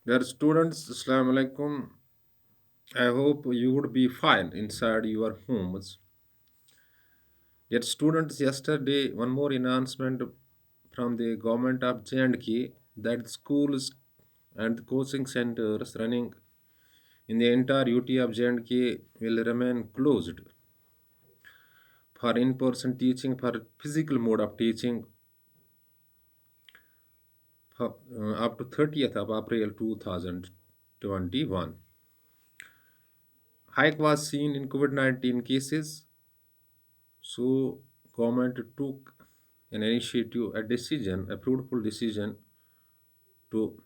Dear students, Assalamu alaikum. I hope you would be fine inside your homes. Dear students, yesterday one more announcement from the government of J&K that schools and coaching centers running in the entire UT of J&K will remain closed for in-person teaching, for physical mode of teaching up to 30th of April 2021. Hike was seen in COVID-19 cases. So government took an initiative, a fruitful decision to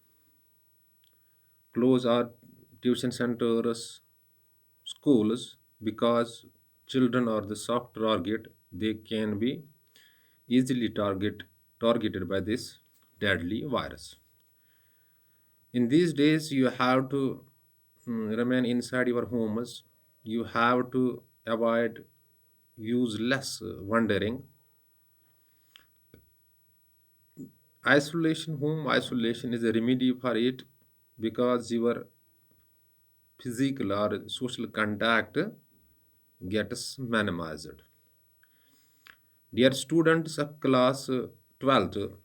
close our tuition centers, schools, because children are the soft target. They can be easily targeted by this deadly virus. In these days, you have to remain inside your homes. You have to avoid useless wandering. Home isolation is a remedy for it because your physical or social contact gets minimized. Dear students of class 12th,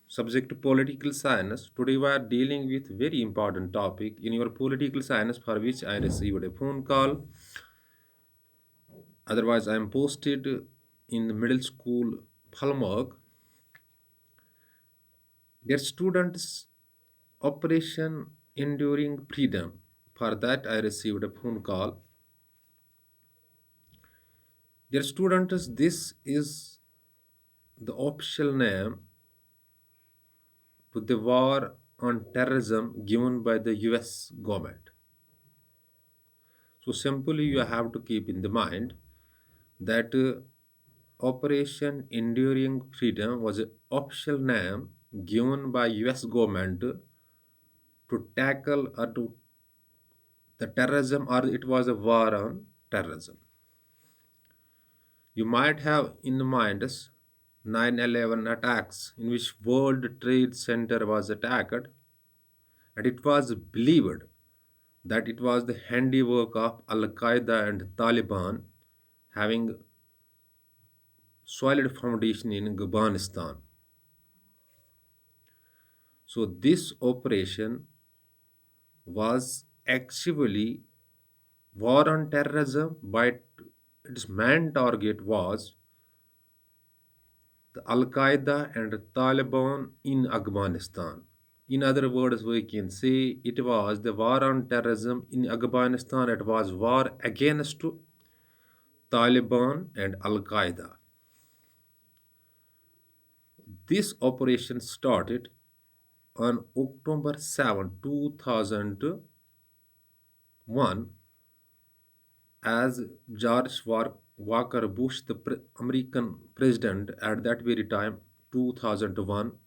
subject political science, today we are dealing with very important topic in your political science for which I received a phone call. Otherwise, I am posted in the middle school Falmouth. Dear students, Operation Enduring Freedom. For that, I received a phone call. Dear students, this is the official name to the war on terrorism given by the US government. So, simply, you have to keep in the mind that Operation Enduring Freedom was an official name given by US government to tackle or to the terrorism, or it was a war on terrorism. You might have in mind 9/11 attacks in which World Trade Center was attacked, and it was believed that it was the handiwork of Al Qaeda and Taliban having solid foundation in Afghanistan. So this operation was actually war on terrorism, but its main target was the Al Qaeda and Taliban in Afghanistan. In other words, we can say it was the war on terrorism in Afghanistan. It was war against Taliban and Al Qaeda. This operation started on October 7, 2001, as George Walker Bush, the American president at that very time, 2001,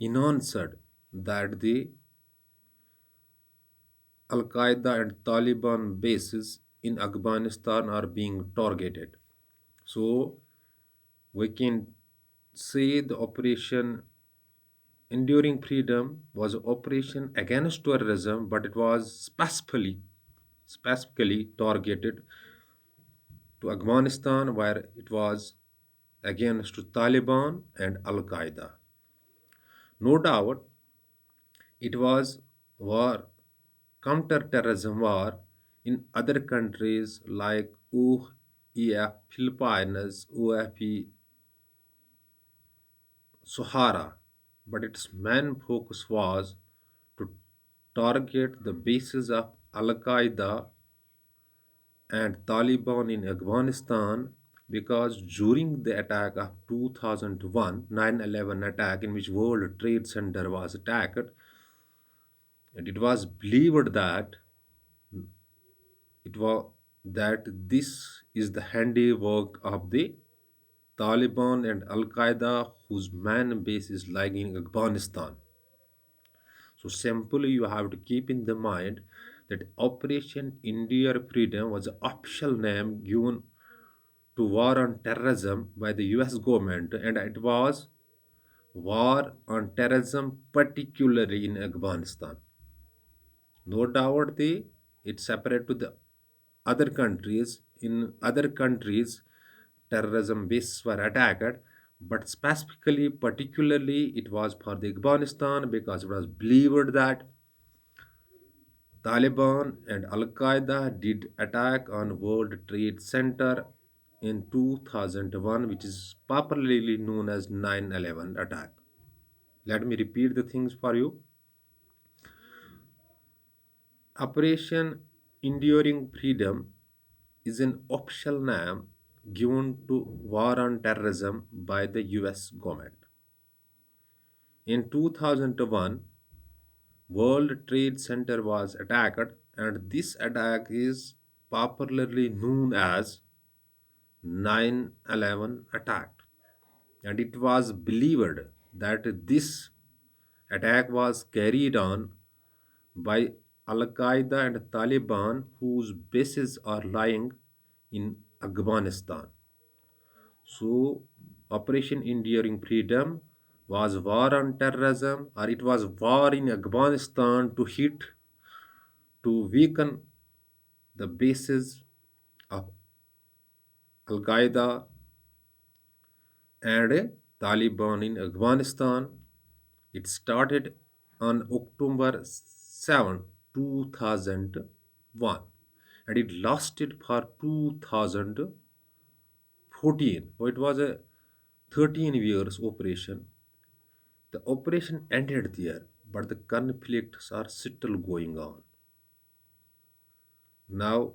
announced that the Al Qaeda and Taliban bases in Afghanistan are being targeted. So we can say the operation Enduring Freedom was an operation against terrorism, but it was specifically targeted to Afghanistan, where it was against Taliban and Al Qaeda. No doubt, it was war, counter-terrorism war in other countries like OEF Philippines, OFE Sahara, but its main focus was to target the bases of Al Qaeda and Taliban in Afghanistan because during the attack of 2001 9/11 attack in which World Trade Center was attacked, and it was believed that it was that this is the handiwork of the Taliban and Al Qaeda, whose main base is lying in Afghanistan. So simply you have to keep in the mind that Operation India Freedom was an official name given to war on terrorism by the US government, and it was war on terrorism particularly in Afghanistan. No doubt it separate to the other countries. In other countries, terrorism bases were attacked, but specifically, particularly, it was for the Afghanistan because it was believed that Taliban and Al Qaeda did attack on World Trade Center in 2001, which is popularly known as 9/11 attack. Let me repeat the things for you. Operation Enduring Freedom is an official name given to war on terrorism by the US government. In 2001, World Trade Center was attacked, and this attack is popularly known as 9/11 attack. And it was believed that this attack was carried on by Al Qaeda and Taliban, whose bases are lying in Afghanistan. So, Operation Enduring Freedom was war on terrorism, or it was war in Afghanistan to weaken the bases of Al Qaeda and Taliban in Afghanistan. It started on October 7, 2001, and it lasted for 2014. So it was a 13 years operation. The operation ended there, but the conflicts are still going on. Now,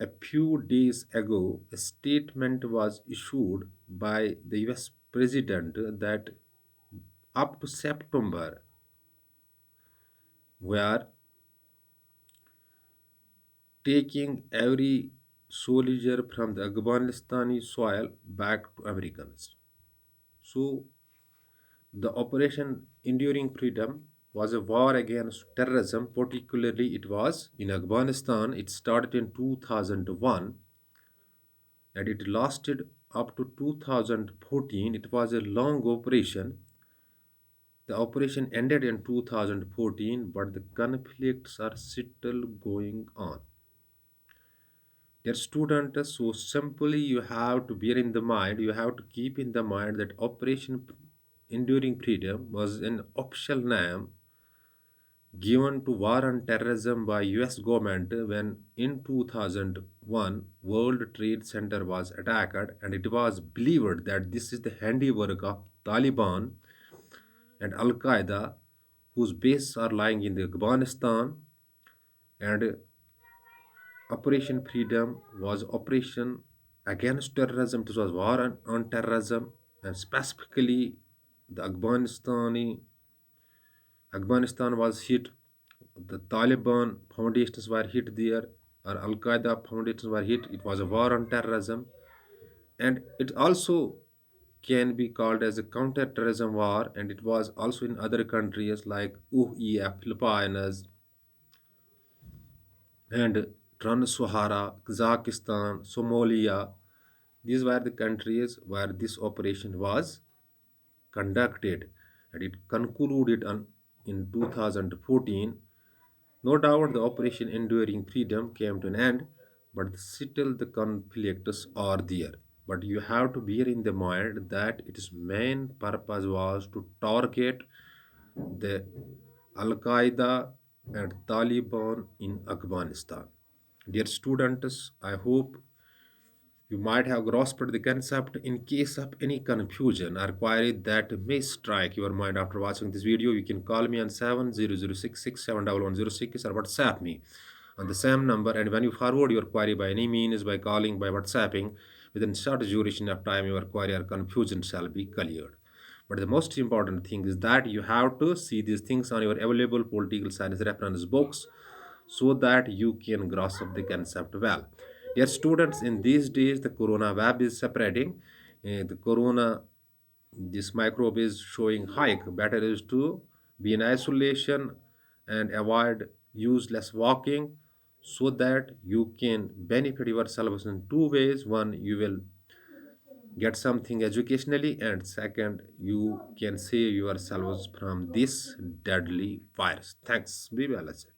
a few days ago, a statement was issued by the US President that up to September, we are taking every soldier from the Afghanistani soil back to Americans. So, the Operation Enduring Freedom was a war against terrorism, particularly, it was in Afghanistan. It started in 2001 and it lasted up to 2014. It was a long operation. The operation ended in 2014, but the conflicts are still going on. Dear student, so simply you have to bear in the mind, you have to keep in the mind that Operation Enduring Freedom was an official name given to war on terrorism by US government when in 2001 World Trade Center was attacked, and it was believed that this is the handiwork of Taliban and Al Qaeda, whose bases are lying in the Afghanistan. And Operation Freedom was operation against terrorism. This was war on terrorism, and specifically the Afghanistan was hit. The Taliban foundations were hit there, or Al Qaeda foundations were hit. It was a war on terrorism, and it also can be called as a counter-terrorism war. And it was also in other countries like UAE, Philippines, and Trans-Sahara, Kazakhstan, Somalia. These were the countries where this operation was conducted, and it concluded in 2014. No doubt the Operation Enduring Freedom came to an end, but still the conflicts are there. But you have to bear in the mind that its main purpose was to target the Al Qaeda and Taliban in Afghanistan. Dear students, I hope you might have grasped the concept. In case of any confusion or query that may strike your mind after watching this video, you can call me on 7006671106 or WhatsApp me on the same number. And when you forward your query by any means, by calling, by WhatsApping, within short duration of time, your query or confusion shall be cleared. But the most important thing is that you have to see these things on your available political science reference books so that you can grasp the concept well. Dear students, in these days, the corona web is spreading. The corona, this microbe is showing hike. Better is to be in isolation and avoid useless walking so that you can benefit yourselves in two ways. One, you will get something educationally, and second, you can save yourselves from this deadly virus. Thanks. Be well, asset.